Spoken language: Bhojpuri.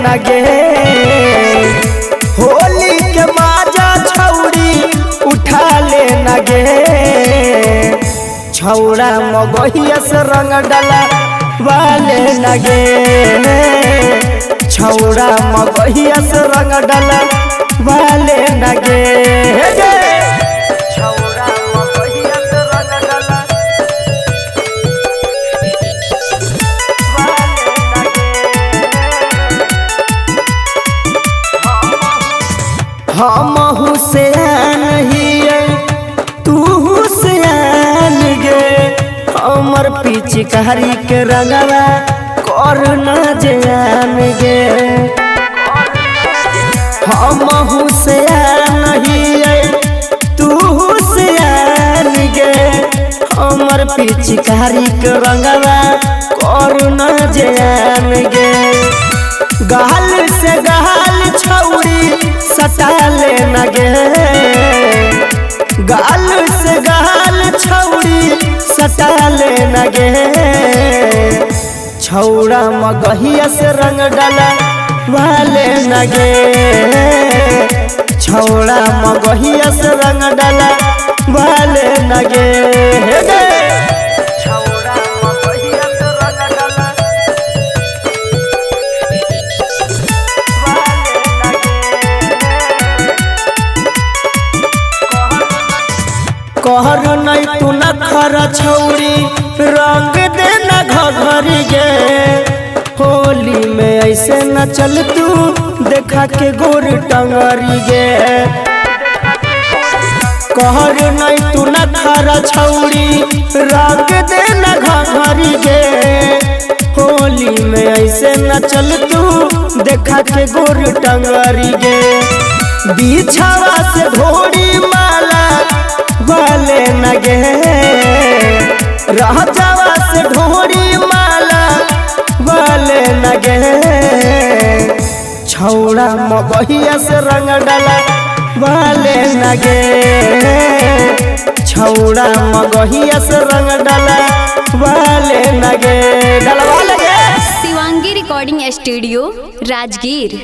नगे होली के बाजा छौरी उठा ले नगे छौड़ा मगहिया से रंग डला वाले नगे छौड़ा मगहिया से रंग डला वाले नगे छौड़ा मगहिया से रंग डला हम हुसैन हिए तू हुसैन गे हमर पिचकारी के रंगवा कर न जान गे हम हुसैन हिए तू हुसैन गे हमर पिचकारी के रंगवा कर न जान गे गाल से गाल छौरी सटाले नगे गाल से गाल छौरी सटाले नगे छौड़ा मगहिया से रंग डाला वाले नगे छौड़ा मगहिया से रंग डाला वाले नगे कहर नहीं तू न खरा छौरी रंग देना घघरी गे होली में ऐसे न चल तू देखा के गोर टंगरी गे कहर नहीं तू न खरा छौरी रंग देना घघरी गे होली में ऐसे न चल तू देखा के गोर टंगरी गे बिछावा से ढोरी माला वाले नगे राजावा से ढोरी माला वाले नगे छौड़ा मगहिया से रंग डाला वाले नगे छौड़ा मगहिया से रंग डाला वाले नगे डलवा लगे। Shivangi recording studio Rajgir.